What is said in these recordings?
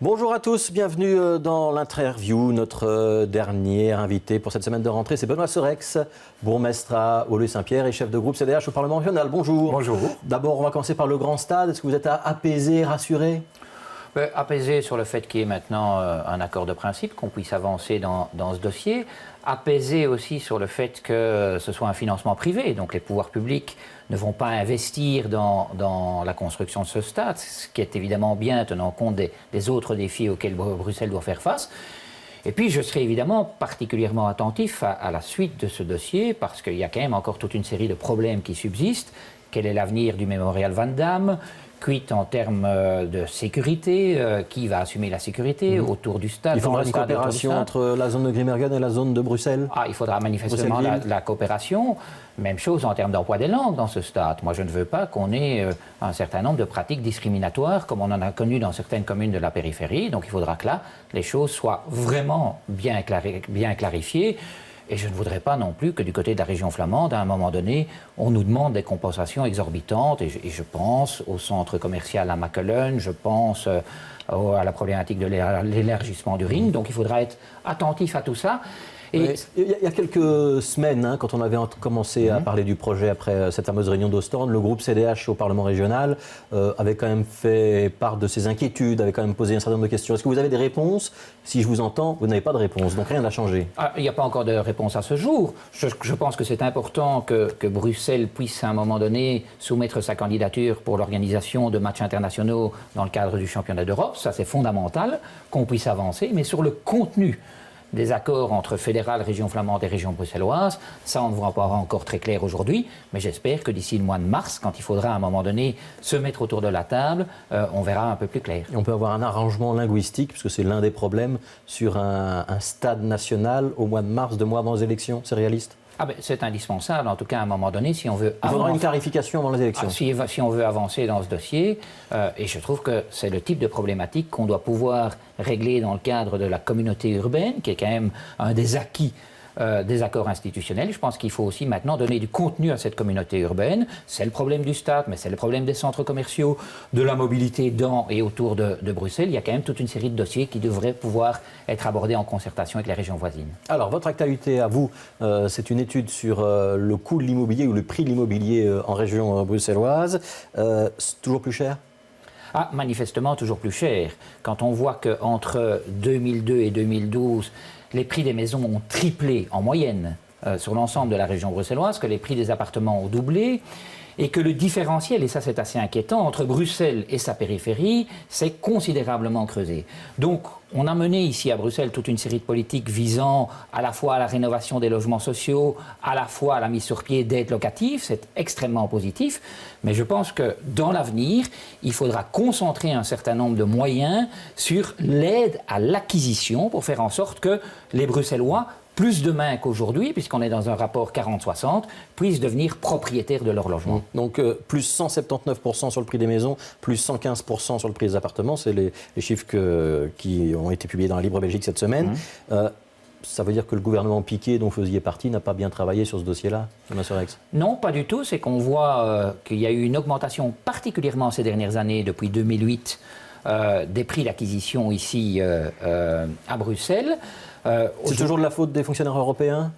Bonjour à tous, bienvenue dans l'interview. Notre dernier invité pour cette semaine de rentrée, c'est Benoît Serex, bourgmestre à Woluwe-Saint-Pierre et chef de groupe CDH au Parlement régional. Bonjour. Bonjour. D'abord, on va commencer par le grand stade. Est-ce que vous êtes apaisé, rassuré? Apaisé sur le fait qu'il y ait maintenant un accord de principe, qu'on puisse avancer dans ce dossier. Apaisé aussi sur le fait que ce soit un financement privé, donc les pouvoirs publics ne vont pas investir dans la construction de ce stade, ce qui est évidemment bien tenant compte des autres défis auxquels Bruxelles doit faire face. Et puis je serai évidemment particulièrement attentif à la suite de ce dossier, parce qu'il y a quand même encore toute une série de problèmes qui subsistent. Quel est l'avenir du mémorial Van Damme? Quid en termes de sécurité, qui va assumer la sécurité autour du stade? Il faudra une coopération entre la zone de Grimbergen et la zone de Bruxelles? Il faudra manifestement la coopération. Même chose en termes d'emploi des langues dans ce stade. Moi, je ne veux pas qu'on ait un certain nombre de pratiques discriminatoires comme on en a connu dans certaines communes de la périphérie. Donc il faudra que là, les choses soient vraiment bien clarifiées. Et je ne voudrais pas non plus que du côté de la région flamande, à un moment donné, on nous demande des compensations exorbitantes. Et je pense au centre commercial à Makelen, je pense à la problématique de l'élargissement du ring. Donc il faudra être attentif à tout ça. Et il y a quelques semaines, quand on avait commencé à parler du projet après cette fameuse réunion d'Ostende, le groupe CDH au Parlement régional avait quand même fait part de ses inquiétudes, avait quand même posé un certain nombre de questions. Est-ce que vous avez des réponses? Si je vous entends, vous n'avez pas de réponse, donc rien n'a changé. Il n'y a pas encore de réponse à ce jour. Je pense que c'est important que Bruxelles puisse à un moment donné soumettre sa candidature pour l'organisation de matchs internationaux dans le cadre du championnat d'Europe. Ça, c'est fondamental qu'on puisse avancer, mais sur le contenu des accords entre fédéral, région flamande et région bruxelloise, ça on ne voit pas encore très clair aujourd'hui, mais j'espère que d'ici le mois de mars, quand il faudra à un moment donné se mettre autour de la table, on verra un peu plus clair. Et on peut avoir un arrangement linguistique, puisque c'est l'un des problèmes, sur un stade national au mois de mars, 2 mois avant les élections, c'est réaliste? C'est indispensable, en tout cas à un moment donné, si on veut avancer. Il faudra une clarification avant les élections. Si on veut avancer dans ce dossier, et je trouve que c'est le type de problématique qu'on doit pouvoir régler dans le cadre de la communauté urbaine, qui est quand même un des acquis des accords institutionnels. Je pense qu'il faut aussi maintenant donner du contenu à cette communauté urbaine. C'est le problème du stade, mais c'est le problème des centres commerciaux, de la mobilité dans et autour de Bruxelles. Il y a quand même toute une série de dossiers qui devraient pouvoir être abordés en concertation avec les régions voisines. Alors, votre actualité à vous, c'est une étude sur le coût de l'immobilier ou le prix de l'immobilier en région bruxelloise. C'est toujours plus cher? Manifestement toujours plus cher. Quand on voit qu'entre 2002 et 2012, les prix des maisons ont triplé en moyenne sur l'ensemble de la région bruxelloise, que les prix des appartements ont doublé, et que le différentiel, et ça c'est assez inquiétant, entre Bruxelles et sa périphérie s'est considérablement creusé. Donc on a mené ici à Bruxelles toute une série de politiques visant à la fois à la rénovation des logements sociaux, à la fois à la mise sur pied d'aides locatives, c'est extrêmement positif, mais je pense que dans l'avenir, il faudra concentrer un certain nombre de moyens sur l'aide à l'acquisition pour faire en sorte que les Bruxellois, plus demain qu'aujourd'hui, puisqu'on est dans un rapport 40-60, puissent devenir propriétaires de leur logement. Donc plus 179% sur le prix des maisons, plus 115% sur le prix des appartements, c'est les chiffres qui ont été publiés dans la Libre Belgique cette semaine. Ça veut dire que le gouvernement Piquet, dont vous faisiez partie, n'a pas bien travaillé sur ce dossier-là, M. Serex? Non, pas du tout. C'est qu'on voit qu'il y a eu une augmentation, particulièrement ces dernières années, depuis 2008, des prix d'acquisition ici à Bruxelles. C'est toujours de la faute des fonctionnaires européens?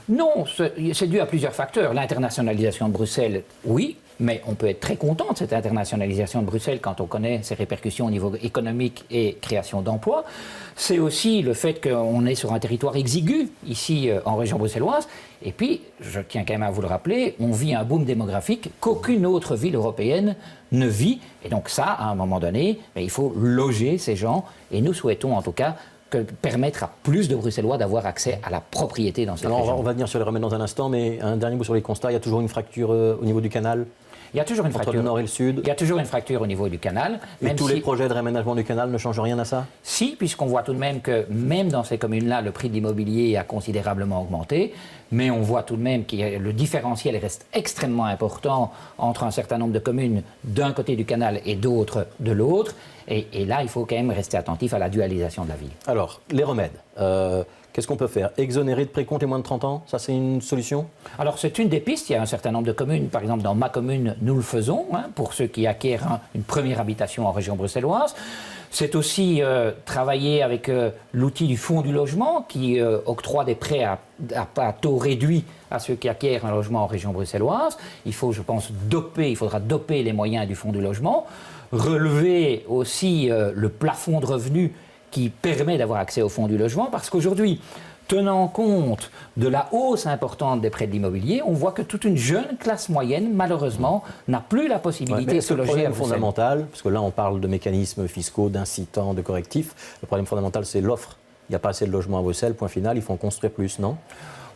Non, c'est dû à plusieurs facteurs. L'internationalisation de Bruxelles, oui, mais on peut être très content de cette internationalisation de Bruxelles quand on connaît ses répercussions au niveau économique et création d'emplois. C'est aussi le fait qu'on est sur un territoire exigu, ici en région bruxelloise. Et puis, je tiens quand même à vous le rappeler, on vit un boom démographique qu'aucune autre ville européenne ne vit. Et donc ça, à un moment donné, il faut loger ces gens. Et nous souhaitons en tout cas permettre à plus de Bruxellois d'avoir accès à la propriété dans cette région. On va venir sur les remèdes dans un instant, mais un dernier mot sur les constats. Il y a toujours une fracture au niveau du canal? Il y a toujours une fracture. Entre le nord et le sud? Il y a toujours une fracture au niveau du canal. Et tous les projets de réaménagement du canal ne changent rien à ça? Si, puisqu'on voit tout de même que même dans ces communes-là, le prix de l'immobilier a considérablement augmenté. Mais on voit tout de même que le différentiel reste extrêmement important entre un certain nombre de communes d'un côté du canal et d'autres de l'autre. Et là, il faut quand même rester attentif à la dualisation de la ville. Alors, les remèdes. Qu'est-ce qu'on peut faire? Exonérer de précompte les moins de 30 ans? Ça, c'est une solution? Alors, c'est une des pistes. Il y a un certain nombre de communes. Par exemple, dans ma commune, nous le faisons, pour ceux qui acquièrent une première habitation en région bruxelloise. C'est aussi travailler avec l'outil du Fonds du logement qui octroie des prêts à taux réduit à ceux qui acquièrent un logement en région bruxelloise. Il faut, je pense, il faudra doper les moyens du Fonds du logement, relever aussi le plafond de revenus qui permet d'avoir accès au Fonds du logement, parce qu'aujourd'hui, tenant compte de la hausse importante des prêts de l'immobilier, on voit que toute une jeune classe moyenne, malheureusement, n'a plus la possibilité de se loger à Le problème Bruxelles. fondamental, parce que là on parle de mécanismes fiscaux, d'incitants, de correctifs, le problème fondamental c'est l'offre. Il n'y a pas assez de logements à Bruxelles, point final, il faut en construire plus, non?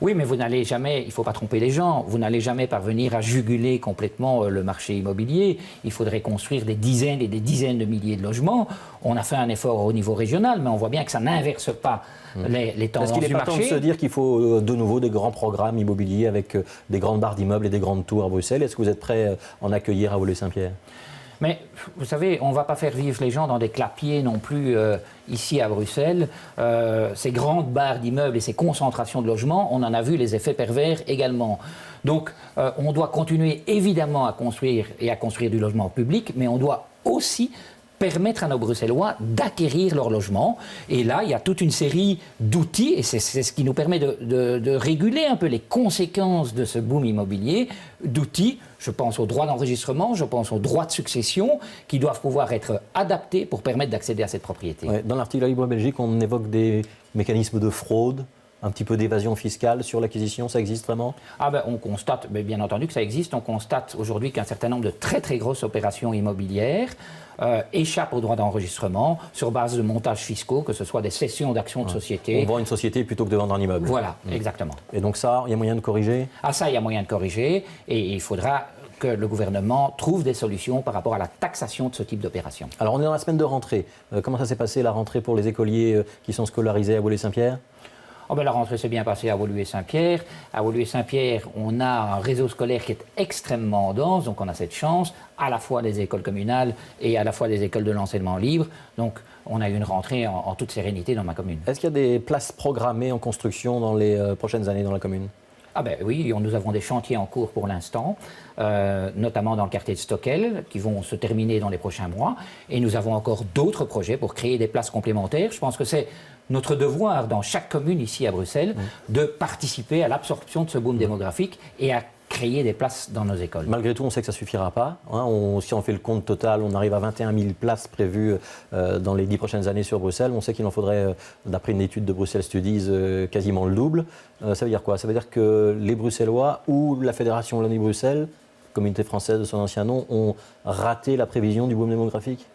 Oui, mais vous n'allez jamais, il ne faut pas tromper les gens, vous n'allez jamais parvenir à juguler complètement le marché immobilier. Il faudrait construire des dizaines et des dizaines de milliers de logements. On a fait un effort au niveau régional, mais on voit bien que ça n'inverse pas les tendances du marché. Est-ce qu'il n'est pas temps de se dire qu'il faut de nouveau des grands programmes immobiliers avec des grandes barres d'immeubles et des grandes tours à Bruxelles? Est-ce que vous êtes prêt à en accueillir à Woluwe-Saint-Pierre? Mais vous savez, on ne va pas faire vivre les gens dans des clapiers non plus ici à Bruxelles. Ces grandes barres d'immeubles et ces concentrations de logements, on en a vu les effets pervers également. Donc on doit continuer évidemment à construire du logement public, mais on doit aussi permettre à nos Bruxellois d'acquérir leur logement. Et là, il y a toute une série d'outils, et c'est ce qui nous permet de réguler un peu les conséquences de ce boom immobilier, d'outils, je pense aux droits d'enregistrement, je pense aux droits de succession, qui doivent pouvoir être adaptés pour permettre d'accéder à cette propriété. Ouais, dans l'article Libre Belgique, on évoque des mécanismes de fraude, un petit peu d'évasion fiscale sur l'acquisition, ça existe vraiment? On constate, bien entendu que ça existe, on constate aujourd'hui qu'un certain nombre de très très grosses opérations immobilières échappent aux droits d'enregistrement sur base de montages fiscaux, que ce soit des cessions d'actions de société. On vend une société plutôt que de vendre un immeuble. Voilà, exactement. Et donc ça, il y a moyen de corriger? Ça, il y a moyen de corriger, et il faudra que le gouvernement trouve des solutions par rapport à la taxation de ce type d'opération. Alors on est dans la semaine de rentrée. Comment ça s'est passé la rentrée pour les écoliers qui sont scolarisés à Woluwe-Saint-Pierre? La rentrée s'est bien passée à Woluwe-Saint-Pierre. À Woluwe-Saint-Pierre, on a un réseau scolaire qui est extrêmement dense, donc on a cette chance, à la fois des écoles communales et à la fois des écoles de l'enseignement libre. Donc on a eu une rentrée en toute sérénité dans ma commune. Est-ce qu'il y a des places programmées en construction dans les prochaines années dans la commune? Oui, nous avons des chantiers en cours pour l'instant, notamment dans le quartier de Stockel, qui vont se terminer dans les prochains mois. Et nous avons encore d'autres projets pour créer des places complémentaires. Je pense que c'est notre devoir dans chaque commune ici à Bruxelles de participer à l'absorption de ce boom démographique et à créer des places dans nos écoles. Malgré tout, on sait que ça ne suffira pas. Si on fait le compte total, on arrive à 21 000 places prévues dans les 10 prochaines années sur Bruxelles. On sait qu'il en faudrait, d'après une étude de Bruxelles Studies, quasiment le double. Ça veut dire quoi? Ça veut dire que les Bruxellois ou la Fédération Wallonie-Bruxelles, communauté française de son ancien nom, ont raté la prévision du boom démographique?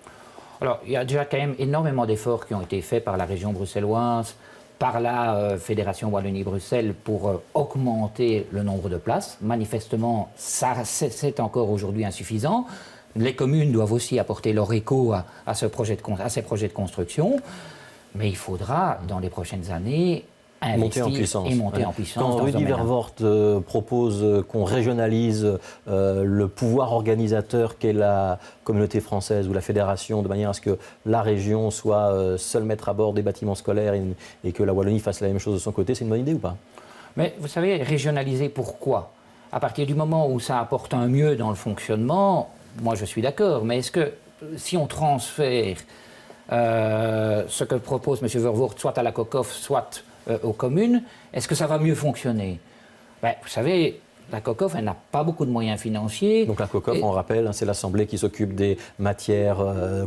Alors, il y a déjà quand même énormément d'efforts qui ont été faits par la région bruxelloise, par la Fédération Wallonie-Bruxelles pour augmenter le nombre de places. Manifestement, c'est encore aujourd'hui insuffisant. Les communes doivent aussi apporter leur écho à ces projets de construction. Mais il faudra, dans les prochaines années, monter en puissance. Et monter en puissance. Quand Rudy Vervoort propose qu'on régionalise le pouvoir organisateur qu'est la communauté française ou la fédération, de manière à ce que la région soit seule maître à bord des bâtiments scolaires et que la Wallonie fasse la même chose de son côté, c'est une bonne idée ou pas? Mais vous savez, régionaliser pourquoi? À partir du moment où ça apporte un mieux dans le fonctionnement, moi je suis d'accord, mais est-ce que si on transfère ce que propose M. Vervoort soit à la COCOF, soit aux communes, est-ce que ça va mieux fonctionner? Vous savez, la COCOF, elle n'a pas beaucoup de moyens financiers. Donc la COCOF, on rappelle, c'est l'Assemblée qui s'occupe des matières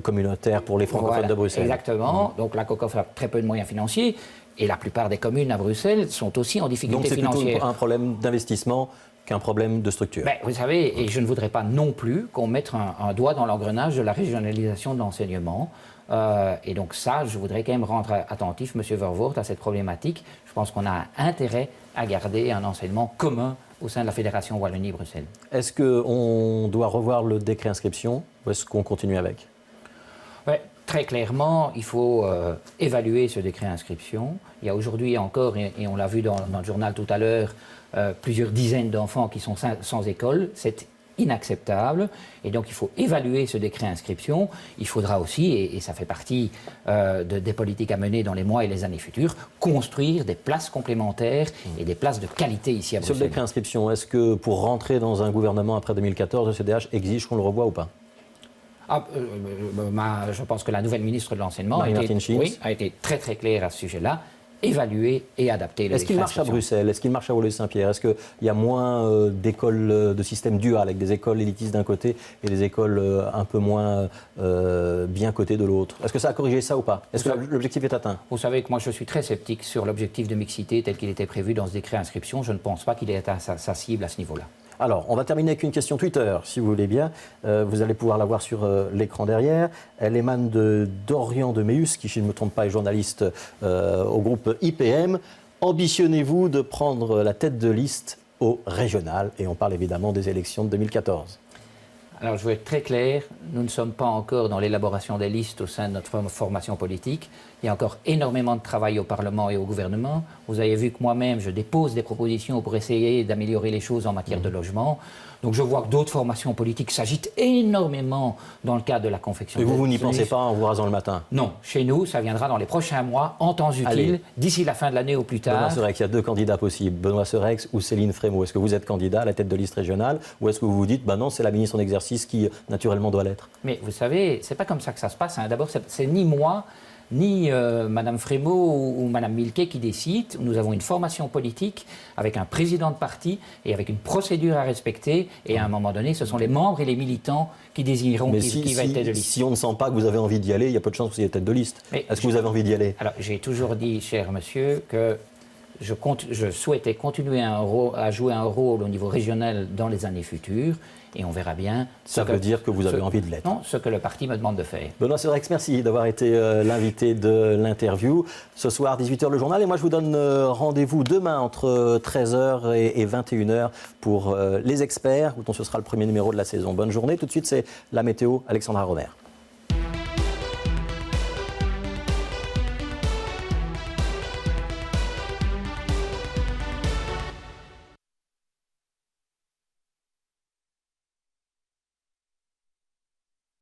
communautaires pour les francophones de Bruxelles. Exactement. Donc la COCOF a très peu de moyens financiers et la plupart des communes à Bruxelles sont aussi en difficulté financière. Donc c'est plutôt un problème d'investissement qu'un problème de structure. Vous savez, et je ne voudrais pas non plus qu'on mette un doigt dans l'engrenage de la régionalisation de l'enseignement. Et donc ça, je voudrais quand même rendre attentif, M. Vervoort, à cette problématique. Je pense qu'on a intérêt à garder un enseignement commun au sein de la Fédération Wallonie-Bruxelles. Est-ce qu'on doit revoir le décret inscription ou est-ce qu'on continue avec? Très clairement, il faut évaluer ce décret inscription. Il y a aujourd'hui encore, et on l'a vu dans le journal tout à l'heure, plusieurs dizaines d'enfants qui sont sans école. C'est inacceptable. Et donc, il faut évaluer ce décret inscription. Il faudra aussi, et ça fait partie des politiques à mener dans les mois et les années futures, construire des places complémentaires et des places de qualité ici à Bruxelles. Sur le décret inscription, est-ce que pour rentrer dans un gouvernement après 2014, le CDH exige qu'on le revoie ou pas? Je pense que la nouvelle ministre de l'Enseignement Marie-Martine Schins. a été très très claire à ce sujet-là. Évaluer et adapter le Est-ce qu'il marche à Bruxelles? Est-ce qu'il marche à Woluwe-Saint-Pierre? Est-ce qu'il y a moins d'écoles de système dual, avec des écoles élitistes d'un côté et des écoles un peu moins bien cotées de l'autre? Est-ce que ça a corrigé ça ou pas? Est-ce que l'objectif est atteint? Vous savez que moi je suis très sceptique sur l'objectif de mixité tel qu'il était prévu dans ce décret inscription. Je ne pense pas qu'il ait atteint sa cible à ce niveau-là. Alors, on va terminer avec une question Twitter, si vous voulez bien. Vous allez pouvoir la voir sur l'écran derrière. Elle émane de Dorian de Meus, qui, si je ne me trompe pas, est journaliste au groupe IPM. Ambitionnez-vous de prendre la tête de liste au régional? Et on parle évidemment des élections de 2014. Alors, je veux être très clair, nous ne sommes pas encore dans l'élaboration des listes au sein de notre formation politique. Il y a encore énormément de travail au Parlement et au gouvernement. Vous avez vu que moi-même, je dépose des propositions pour essayer d'améliorer les choses en matière de logement. Donc, je vois que d'autres formations politiques s'agitent énormément dans le cadre de la confection. Et vous n'y pensez pas en vous rasant le matin? Non. Chez nous, ça viendra dans les prochains mois, en temps utile, d'ici la fin de l'année ou plus tard. Benoît Serex, il y a deux candidats possibles, Benoît Serex ou Céline Frémaux. Est-ce que vous êtes candidat à la tête de liste régionale ou est-ce que vous vous dites, non, c'est la ministre en exercice qui, naturellement, doit l'être? Mais vous savez, c'est pas comme ça que ça se passe. D'abord, c'est ni moi, ni Mme Frémaux ou Mme Milquet qui décident. Nous avons une formation politique avec un président de parti et avec une procédure à respecter. Et à un moment donné, ce sont les membres et les militants qui désigneront qui va être tête de liste. Si on ne sent pas que vous avez envie d'y aller, il y a peu de chances que vous soyez tête de liste. Est-ce que vous avez envie d'y aller? Alors, j'ai toujours dit, cher monsieur, que je souhaitais continuer à jouer un rôle au niveau régional dans les années futures. Et on verra bien. Ça veut dire que vous avez envie de l'être? Non, ce que le parti me demande de faire. Benoît Serex, merci d'avoir été l'invité de l'interview. Ce soir, 18h, le journal. Et moi, je vous donne rendez-vous demain entre 13h et 21h pour Les Experts, dont ce sera le premier numéro de la saison. Bonne journée. Tout de suite, c'est la météo. Alexandra Robert.